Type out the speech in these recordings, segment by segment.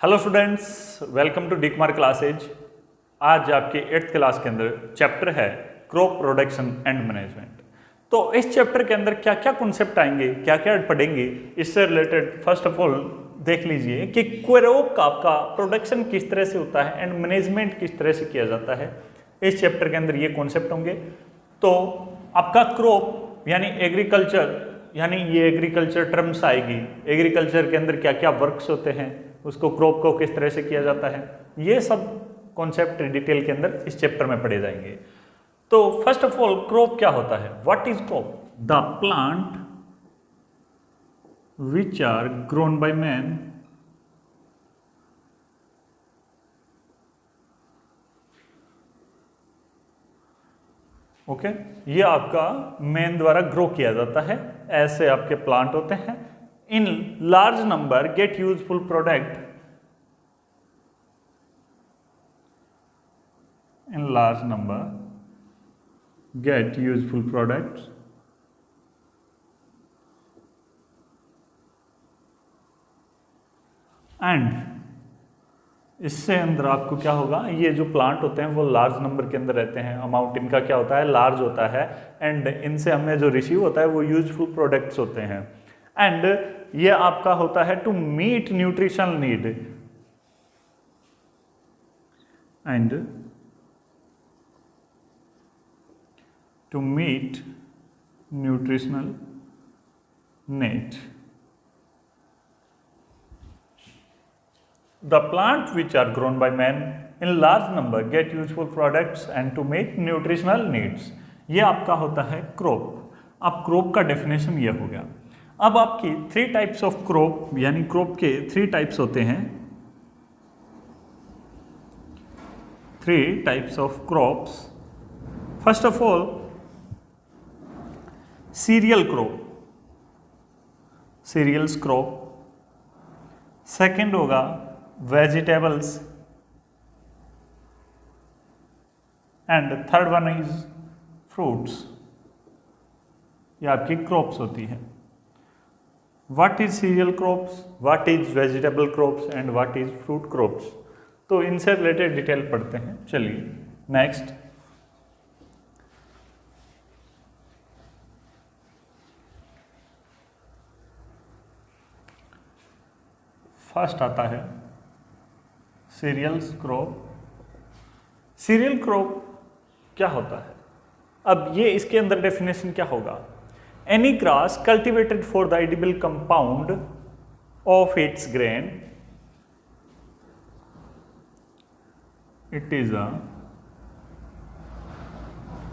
Hello students, welcome to डिकमार classes. आज आपके 8th क्लास के अंदर चैप्टर है क्रॉप प्रोडक्शन एंड मैनेजमेंट। तो इस चैप्टर के अंदर क्या क्या कॉन्सेप्ट आएंगे, क्या क्या पढ़ेंगे, इससे रिलेटेड फर्स्ट ऑफ ऑल देख लीजिए कि क्रॉप का आपका प्रोडक्शन किस तरह से होता है एंड मैनेजमेंट किस तरह से किया जाता है। इस चैप्टर के अंदर ये कॉन्सेप्ट होंगे। तो आपका क्रॉप यानी एग्रीकल्चर, यानी ये एग्रीकल्चर टर्म्स आएगी। एग्रीकल्चर के अंदर क्या क्या वर्क्स होते हैं, उसको क्रॉप को किस तरह से किया जाता है, ये सब कॉन्सेप्ट डिटेल के अंदर इस चैप्टर में पढ़े जाएंगे। तो फर्स्ट ऑफ ऑल क्रॉप क्या होता है? What is crop? The plant which are grown by man okay ये आपका मैन द्वारा ग्रो किया जाता है। ऐसे आपके प्लांट होते हैं। In large number get useful product, in large number get useful products and इससे अंदर आपको क्या होगा, ये जो प्लांट होते हैं वो लार्ज नंबर के अंदर रहते हैं, अमाउंट इनका क्या होता है, लार्ज होता है, एंड इनसे हमें जो रिसीव होता है वो यूजफुल प्रोडक्ट्स होते हैं। एंड ये आपका होता है to meet nutritional need and to meet nutritional need. The plants which are grown by man in large number get useful products and to meet nutritional needs. ये आपका होता है क्रॉप। अब क्रॉप का डेफिनेशन ये हो गया। अब आपकी 3 टाइप्स ऑफ क्रॉप, यानी क्रॉप के 3 टाइप्स होते हैं। 3 types of crops. First of all cereal crop, cereals crop. Second होगा vegetables and third one is fruits. ये आपकी क्रॉप्स होती है। What is cereal crops, what is vegetable crops and what is fruit crops. तो इनसे related detail पढ़ते हैं। चलिए नेक्स्ट, फर्स्ट आता है सीरियल्स क्रॉप। सीरियल क्रॉप क्या होता है? अब ये इसके अंदर डेफिनेशन क्या होगा? Any grass cultivated for the edible compound of its grain, it is a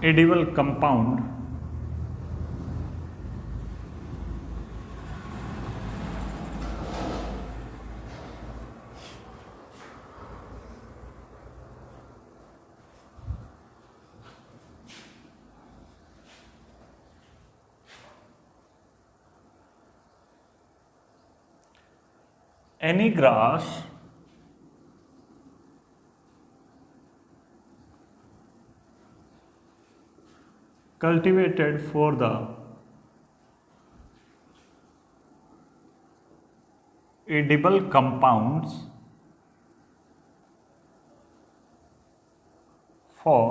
edible compound any grass cultivated for the edible compounds for,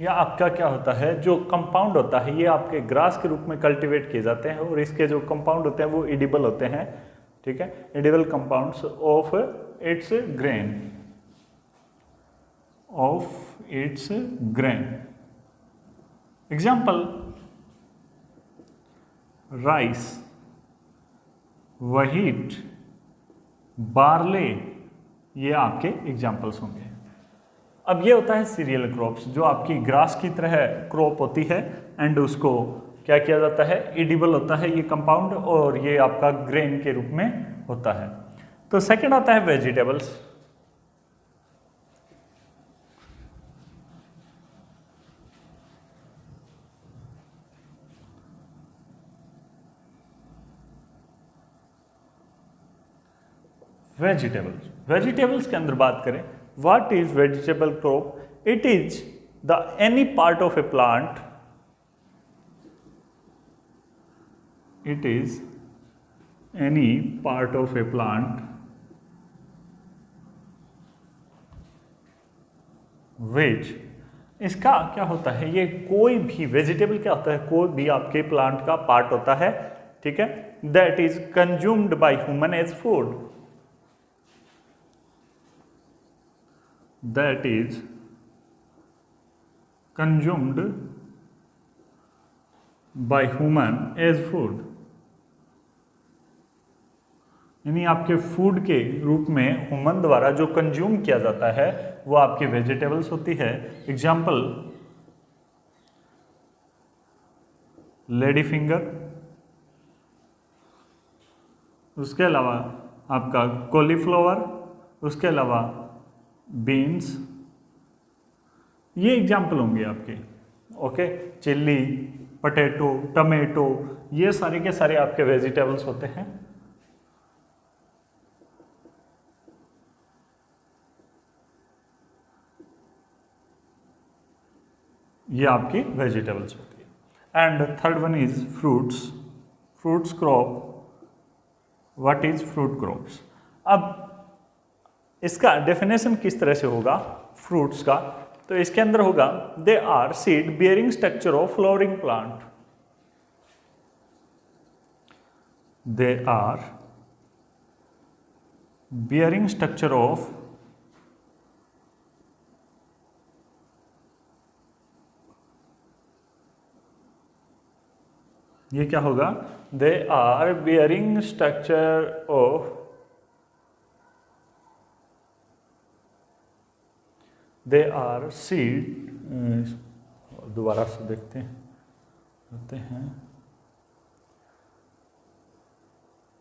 या आपका क्या होता है, जो कंपाउंड होता है ये आपके ग्रास के रूप में कल्टीवेट किए जाते हैं और इसके जो कंपाउंड होते हैं वो एडिबल होते हैं। ठीक है, edible compounds of its grain, of its grain. Example rice, wheat, barley, ये आपके एग्जाम्पल्स होंगे। अब ये होता है सीरियल क्रॉप्स, जो आपकी ग्रास की तरह क्रॉप होती है एंड उसको क्या किया जाता है, एडिबल होता है ये कंपाउंड, और ये आपका ग्रेन के रूप में होता है। तो सेकंड आता है वेजिटेबल्स। वेजिटेबल्स, वेजिटेबल्स के अंदर बात करें, what is vegetable crop? It is the any part of a plant, it is any part of a plant veg, इसका क्या होता है, ये कोई भी वेजिटेबल क्या होता है, कोई भी आपके प्लांट का पार्ट होता है, ठीक है, that is consumed by human as food, that is consumed by human as food, यानी आपके फूड के रूप में ह्यूमन द्वारा जो कंज्यूम किया जाता है वो आपकी वेजिटेबल्स होती है। एग्जाम्पल, लेडी फिंगर, उसके अलावा आपका कॉलीफ्लावर, उसके अलावा बीन्स, ये एग्जाम्पल होंगे आपके, ओके। चिल्ली, पोटैटो, टमेटो, ये सारे के सारे आपके वेजिटेबल्स होते हैं। ये आपकी वेजिटेबल्स होती है। And third one is fruits, fruits crop, what is fruit crops. अब इसका डेफिनेशन किस तरह से होगा फ्रूट्स का, तो इसके अंदर होगा they are seed bearing structure of flowering plant, they are bearing structure of ये क्या होगा, they are bearing structure of, they are seed, दोबारा से देखते हैं,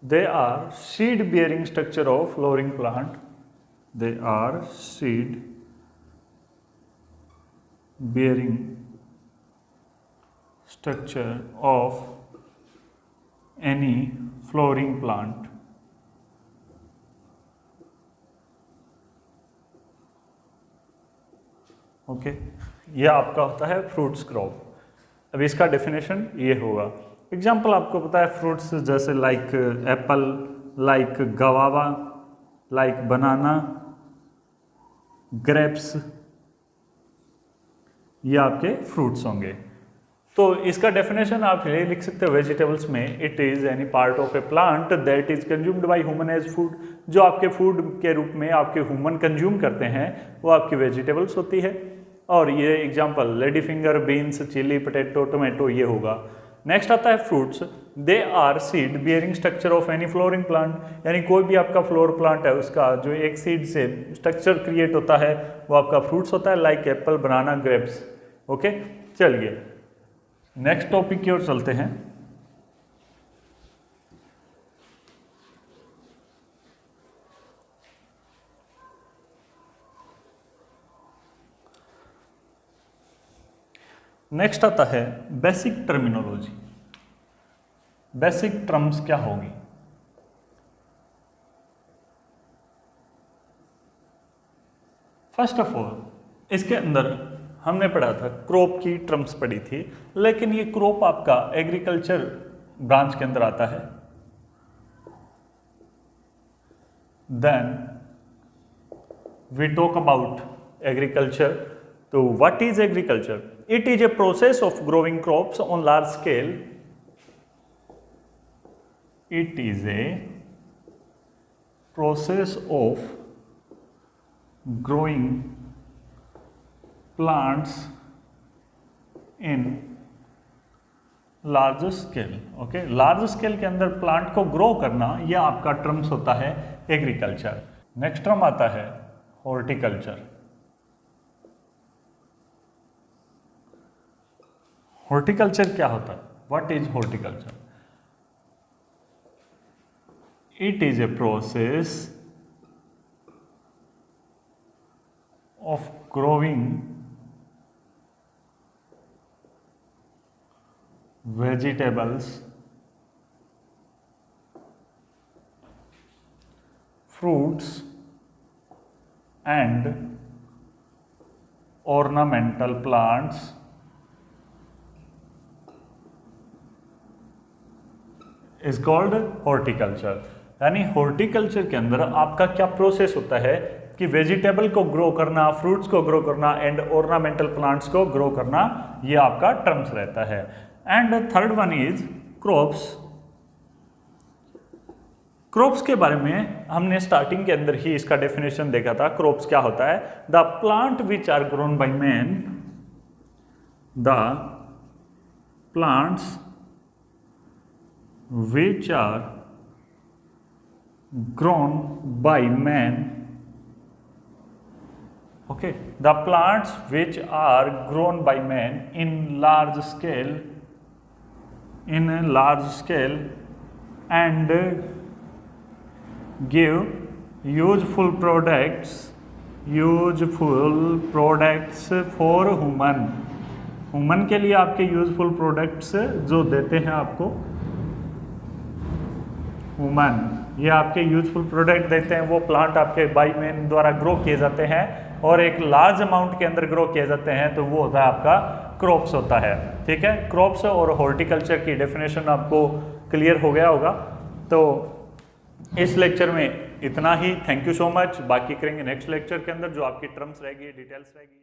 they are seed bearing structure of flowering plant, they are seed bearing structure of any flowering plant, okay. यह आपका होता है फ्रूट्स क्रॉप। अब इसका डेफिनेशन ये होगा, एग्जाम्पल आपको पता है फ्रूट्स जैसे like apple, like guava, like banana, grapes, ये आपके फ्रूट्स होंगे। तो इसका डेफिनेशन आप ये लिख सकते हो वेजिटेबल्स में, it is any part of a plant that is consumed by human as food, जो आपके फूड के रूप में आपके ह्यूमन कंज्यूम करते हैं वो आपकी वेजिटेबल्स होती है। और ये example lady finger, beans, chilli, potato, tomato, ये होगा। नेक्स्ट आता है fruits, they are seed bearing structure of any flowering plant, यानी कोई भी आपका फ्लोर प्लांट है उसका जो एक सीड से स्ट्रक्चर क्रिएट होता है वो आपका फ्रूट्स होता है, लाइक एप्पल, बनाना, ग्रेप्स, ओके। चलिए नेक्स्ट टॉपिक की ओर चलते हैं। नेक्स्ट आता है बेसिक टर्मिनोलॉजी। बेसिक टर्म्स क्या होगी? फर्स्ट ऑफ ऑल इसके अंदर हमने पढ़ा था क्रॉप की टर्म्स पढ़ी थी, लेकिन ये क्रॉप आपका एग्रीकल्चर ब्रांच के अंदर आता है। Then we talk about agriculture. तो what is agriculture? It is a process of growing crops on large scale. It is a process of growing plants in large scale. Okay, large scale के अंदर plant को grow करना, यह आपका terms होता है agriculture. Next term आता है हॉर्टिकल्चर। हॉर्टिकल्चर क्या होता है? What is horticulture? It is a process of growing vegetables, fruits and ornamental plants is called horticulture। यानी हॉर्टिकल्चर के अंदर आपका क्या प्रोसेस होता है कि वेजिटेबल को ग्रो करना, फ्रूट्स को ग्रो करना एंड ऑर्नामेंटल प्लांट्स को ग्रो करना, ये आपका टर्म्स रहता है। And third one is crops. Crops के बारे में हमने स्टार्टिंग के अंदर ही इसका डेफिनेशन देखा था। क्रॉप्स क्या होता है? The plant which are grown by man, the plants which are grown by man, okay, the plants which are grown by man in large scale, and give useful products for human के लिए आपके useful products जो देते हैं आपको human, ये आपके useful product देते हैं, वो प्लांट आपके बाय मैन द्वारा ग्रो किए जाते हैं और एक लार्ज अमाउंट के अंदर ग्रो किए जाते हैं, तो वो होता है आपका क्रॉप्स होता है। ठीक है, क्रॉप्स और हॉर्टिकल्चर की डेफिनेशन आपको क्लियर हो गया होगा। तो इस लेक्चर में इतना ही। Thank you so much. बाकी करेंगे नेक्स्ट लेक्चर के अंदर, जो आपकी टर्म्स रहेगी, डिटेल्स रहेगी।